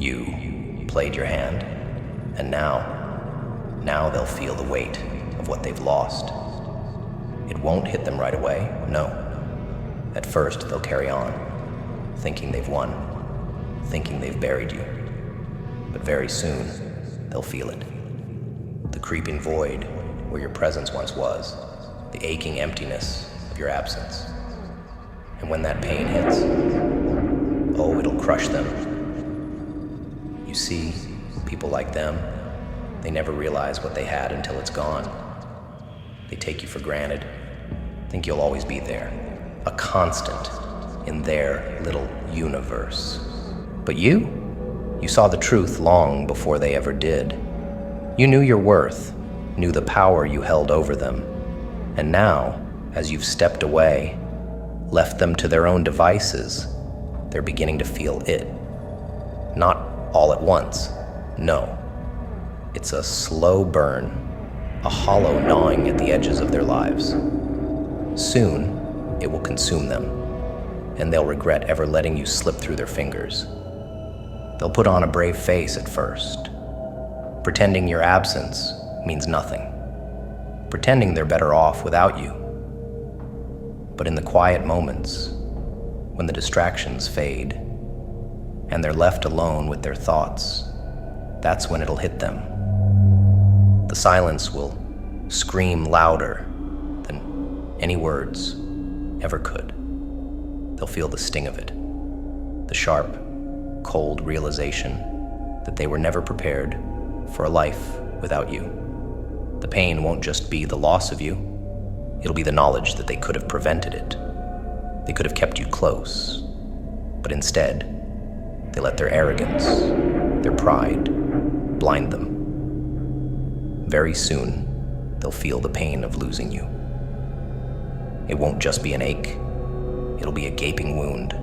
You played your hand, and now they'll feel the weight of what they've lost. It won't hit them right away, no. At first, they'll carry on, thinking they've won, thinking they've buried you. But very soon, they'll feel it. The creeping void where your presence once was, the aching emptiness of your absence. And when that pain hits, oh, it'll crush them. You see, people like them, they never realize what they had until it's gone. They take you for granted, think you'll always be there, a constant in their little universe. But you saw the truth long before they ever did. You knew your worth, knew the power you held over them. And now, as you've stepped away, left them to their own devices, they're beginning to feel it. Not all at once, no. It's a slow burn, a hollow gnawing at the edges of their lives. Soon, it will consume them, and they'll regret ever letting you slip through their fingers. They'll put on a brave face at first, pretending your absence means nothing, pretending they're better off without you. But in the quiet moments, when the distractions fade, and they're left alone with their thoughts, that's when it'll hit them. The silence will scream louder than any words ever could. They'll feel the sting of it, the sharp, cold realization that they were never prepared for a life without you. The pain won't just be the loss of you, it'll be the knowledge that they could have prevented it. They could have kept you close, but instead, they let their arrogance, their pride, blind them. Very soon, they'll feel the pain of losing you. It won't just be an ache, it'll be a gaping wound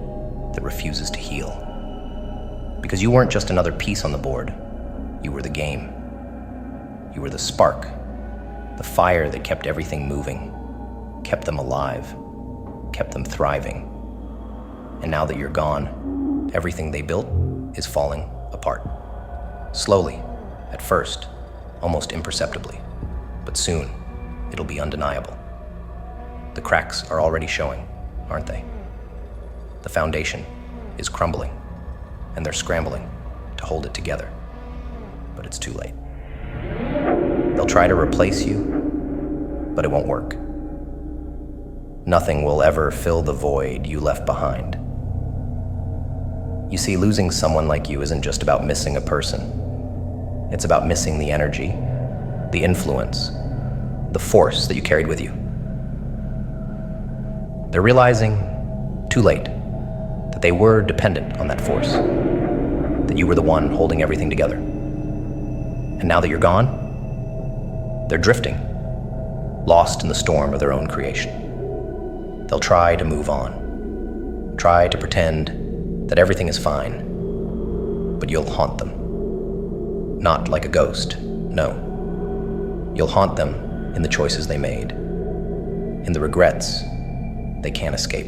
that refuses to heal. Because you weren't just another piece on the board, you were the game. You were the spark, the fire that kept everything moving, kept them alive, kept them thriving. And now that you're gone, everything they built is falling apart. Slowly, at first, almost imperceptibly, but soon, it'll be undeniable. The cracks are already showing, aren't they? The foundation is crumbling, and they're scrambling to hold it together. But it's too late. They'll try to replace you, but it won't work. Nothing will ever fill the void you left behind. You see, losing someone like you isn't just about missing a person. It's about missing the energy, the influence, the force that you carried with you. They're realizing, too late, that they were dependent on that force, that you were the one holding everything together. And now that you're gone, they're drifting, lost in the storm of their own creation. They'll try to move on, try to pretend that everything is fine, but you'll haunt them. Not like a ghost, no. You'll haunt them in the choices they made, in the regrets they can't escape.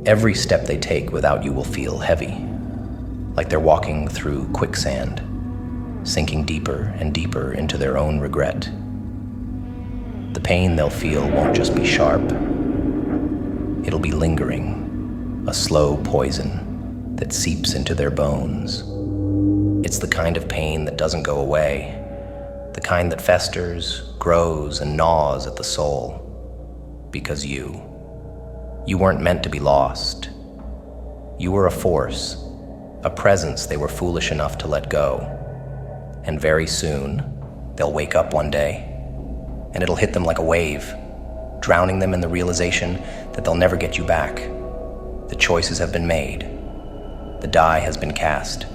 Every step they take without you will feel heavy, like they're walking through quicksand, sinking deeper and deeper into their own regret. The pain they'll feel won't just be sharp, it'll be lingering, a slow poison that seeps into their bones. It's the kind of pain that doesn't go away, the kind that festers, grows, and gnaws at the soul. Because you weren't meant to be lost. You were a force, a presence they were foolish enough to let go. And very soon, they'll wake up one day, and it'll hit them like a wave, drowning them in the realization that they'll never get you back. The choices have been made. The die has been cast.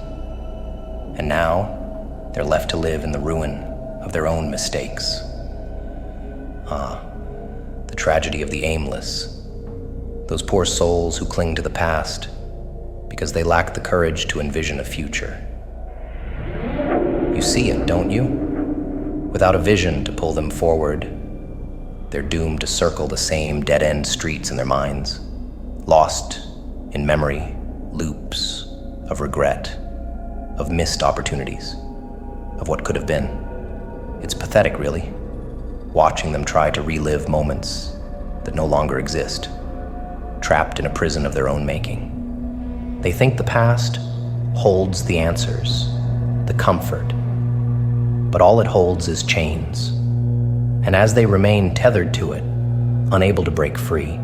And now, they're left to live in the ruin of their own mistakes. The tragedy of the aimless. Those poor souls who cling to the past because they lack the courage to envision a future. You see it, don't you? Without a vision to pull them forward, they're doomed to circle the same dead-end streets in their minds, lost in memory loops of regret of missed opportunities, of what could have been. It's pathetic, really, watching them try to relive moments that no longer exist, trapped in a prison of their own making. They think the past holds the answers, the comfort, but all it holds is chains. And as they remain tethered to it, unable to break free,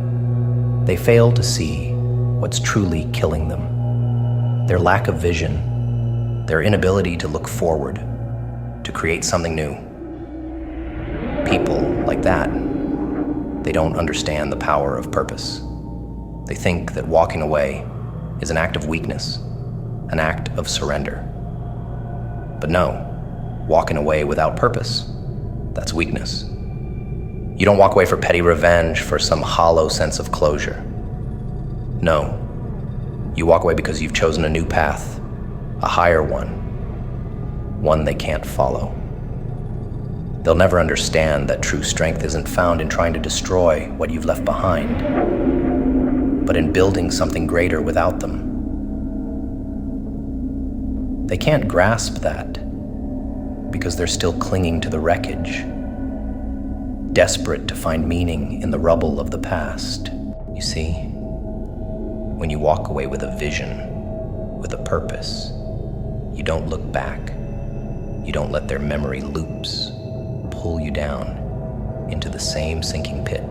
they fail to see what's truly killing them. Their lack of vision, their inability to look forward, to create something new. People like that, they don't understand the power of purpose. They think that walking away is an act of weakness, an act of surrender. But no, walking away without purpose, that's weakness. You don't walk away for petty revenge, for some hollow sense of closure. No, you walk away because you've chosen a new path, a higher one they can't follow. They'll never understand that true strength isn't found in trying to destroy what you've left behind, but in building something greater without them. They can't grasp that because they're still clinging to the wreckage, desperate to find meaning in the rubble of the past. You see, when you walk away with a vision, with a purpose, you don't look back. You don't let their memory loops pull you down into the same sinking pit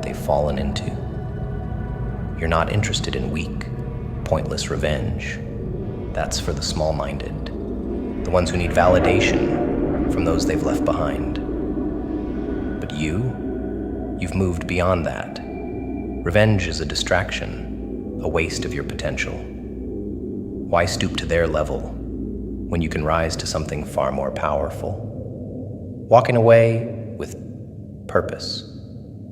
they've fallen into. You're not interested in weak, pointless revenge. That's for the small-minded, the ones who need validation from those they've left behind. But you've moved beyond that. Revenge is a distraction, a waste of your potential. Why stoop to their level when you can rise to something far more powerful? Walking away with purpose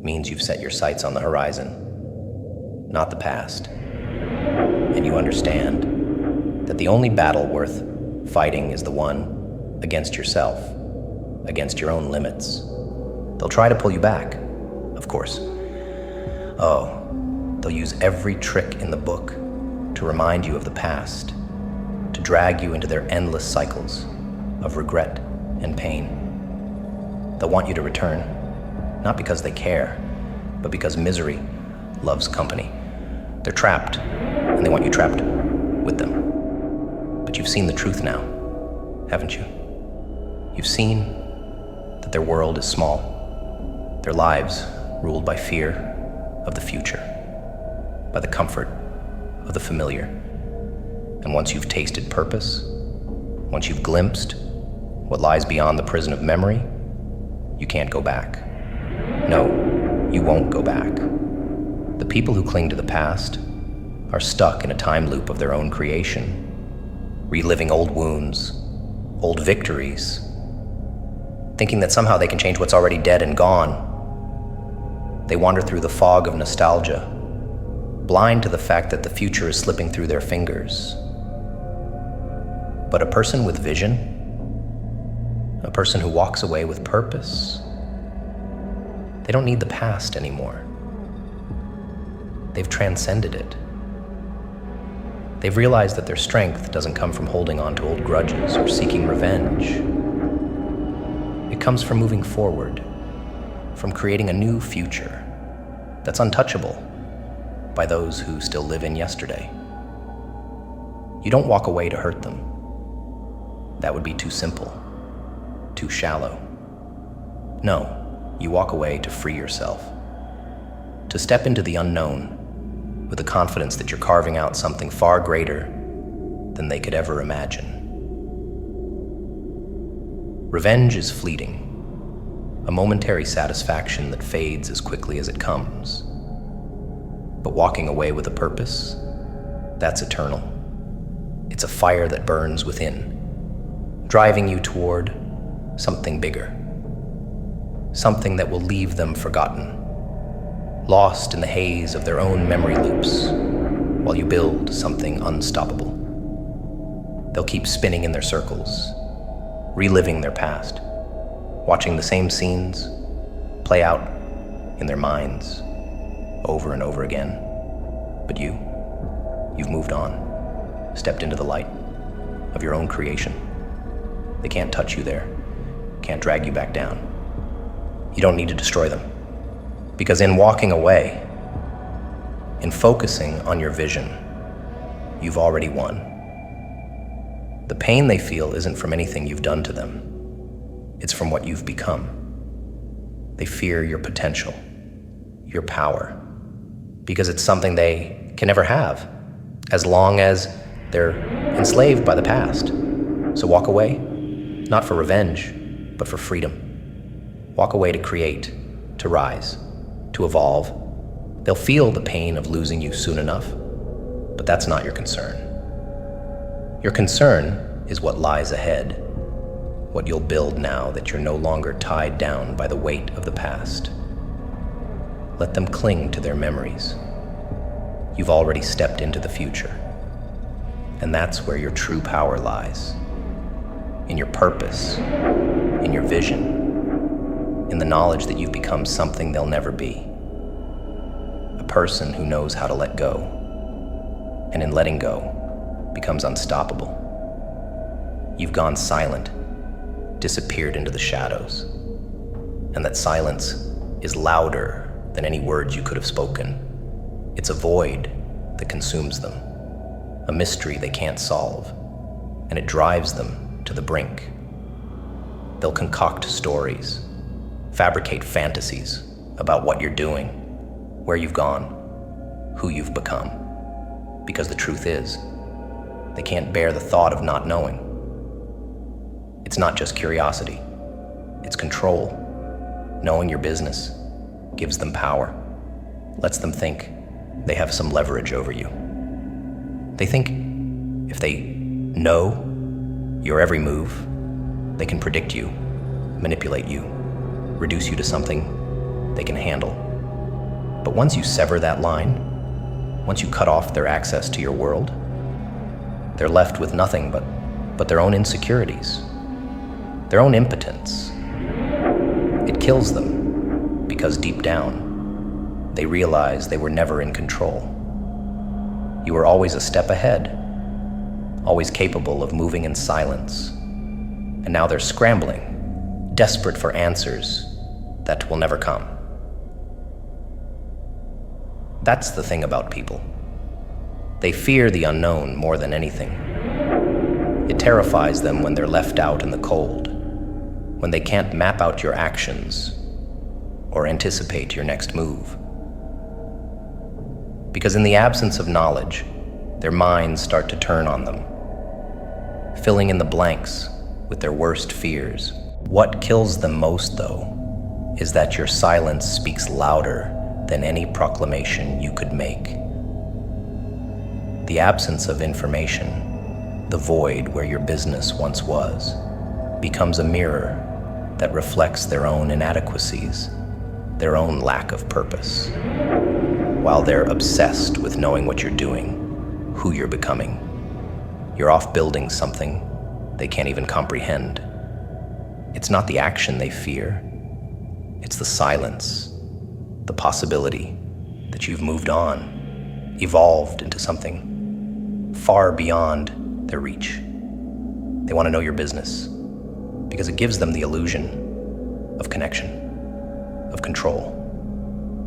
means you've set your sights on the horizon, not the past. And you understand that the only battle worth fighting is the one against yourself, against your own limits. They'll try to pull you back, of course. Oh, they'll use every trick in the book to remind you of the past, to drag you into their endless cycles of regret and pain. They'll want you to return, not because they care, but because misery loves company. They're trapped, and they want you trapped with them. But you've seen the truth now, haven't you? You've seen that their world is small, their lives ruled by fear of the future, by the comfort of the familiar. And once you've tasted purpose, once you've glimpsed what lies beyond the prison of memory, you can't go back. No, you won't go back. The people who cling to the past are stuck in a time loop of their own creation, reliving old wounds, old victories, thinking that somehow they can change what's already dead and gone. They wander through the fog of nostalgia, blind to the fact that the future is slipping through their fingers. But a person with vision, a person who walks away with purpose, they don't need the past anymore. They've transcended it. They've realized that their strength doesn't come from holding on to old grudges or seeking revenge. It comes from moving forward, from creating a new future that's untouchable by those who still live in yesterday. You don't walk away to hurt them. That would be too simple, too shallow. No, you walk away to free yourself, to step into the unknown with the confidence that you're carving out something far greater than they could ever imagine. Revenge is fleeting, a momentary satisfaction that fades as quickly as it comes. But walking away with a purpose, that's eternal. It's a fire that burns within, driving you toward something bigger, something that will leave them forgotten, lost in the haze of their own memory loops, while you build something unstoppable. They'll keep spinning in their circles, reliving their past, watching the same scenes play out in their minds over and over again. But you've moved on, stepped into the light, of your own creation. They can't touch you there, can't drag you back down. You don't need to destroy them, because in walking away, in focusing on your vision, you've already won. The pain they feel isn't from anything you've done to them. It's from what you've become. They fear your potential, your power, because it's something they can never have as long as they're enslaved by the past. So walk away, not for revenge, but for freedom. Walk away to create, to rise, to evolve. They'll feel the pain of losing you soon enough, but that's not your concern. Your concern is what lies ahead, what you'll build now that you're no longer tied down by the weight of the past. Let them cling to their memories. You've already stepped into the future, and that's where your true power lies. In your purpose, in your vision, in the knowledge that you've become something they'll never be. A person who knows how to let go, and in letting go, becomes unstoppable. You've gone silent, disappeared into the shadows, and that silence is louder than any words you could have spoken. It's a void that consumes them, a mystery they can't solve, and it drives them to the brink. They'll concoct stories, fabricate fantasies about what you're doing, where you've gone, who you've become. Because the truth is, they can't bear the thought of not knowing. It's not just curiosity, it's control. Knowing your business gives them power, lets them think they have some leverage over you. They think if they know your every move, they can predict you, manipulate you, reduce you to something they can handle. But once you sever that line, once you cut off their access to your world, they're left with nothing but their own insecurities, their own impotence. It kills them because deep down, they realize they were never in control. You were always a step ahead, always capable of moving in silence. And now they're scrambling, desperate for answers that will never come. That's the thing about people. They fear the unknown more than anything. It terrifies them when they're left out in the cold, when they can't map out your actions or anticipate your next move. Because in the absence of knowledge, their minds start to turn on them, filling in the blanks with their worst fears. What kills them most, though, is that your silence speaks louder than any proclamation you could make. The absence of information, the void where your business once was, becomes a mirror that reflects their own inadequacies, their own lack of purpose. While they're obsessed with knowing what you're doing, who you're becoming, you're off building something they can't even comprehend. It's not the action they fear, it's the silence, the possibility that you've moved on, evolved into something far beyond their reach. They want to know your business because it gives them the illusion of connection, of control.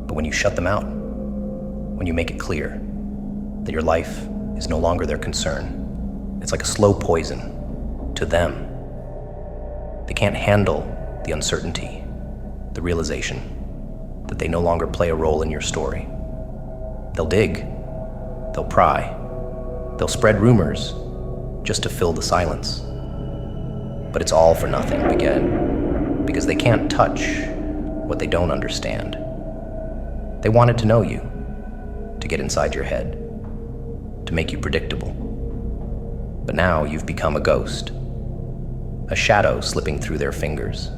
But when you shut them out, when you make it clear that your life is no longer their concern, it's like a slow poison to them. They can't handle the uncertainty, the realization that they no longer play a role in your story. They'll dig, they'll pry, they'll spread rumors just to fill the silence. But it's all for nothing again, because they can't touch what they don't understand. They wanted to know you, to get inside your head, to make you predictable. But now you've become a ghost, a shadow slipping through their fingers.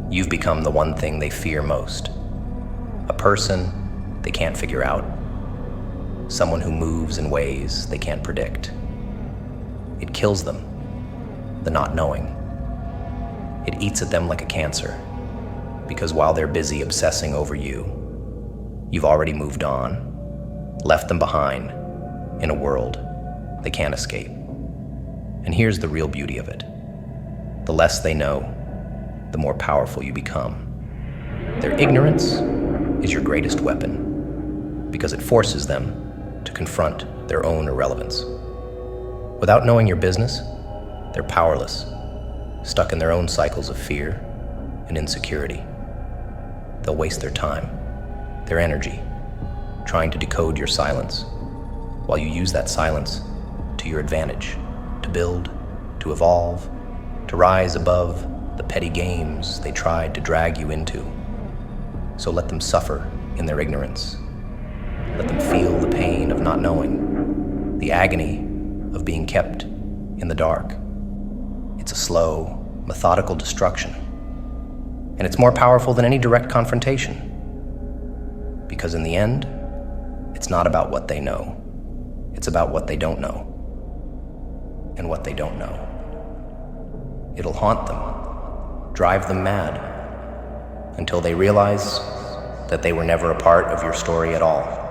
You've become the one thing they fear most, a person they can't figure out, someone who moves in ways they can't predict. It kills them, the not knowing. It eats at them like a cancer, because while they're busy obsessing over you, you've already moved on, left them behind in a world they can't escape. And here's the real beauty of it. The less they know, the more powerful you become. Their ignorance is your greatest weapon, because it forces them to confront their own irrelevance. Without knowing your business, they're powerless, stuck in their own cycles of fear and insecurity. They'll waste their time, their energy, trying to decode your silence, while you use that silence to your advantage, to build, to evolve, to rise above the petty games they tried to drag you into. So let them suffer in their ignorance. Let them feel the pain of not knowing, the agony of being kept in the dark. It's a slow, methodical destruction, and it's more powerful than any direct confrontation. Because in the end, it's not about what they know, it's about what they don't know. And what they don't know. It'll haunt them, drive them mad, until they realize that they were never a part of your story at all.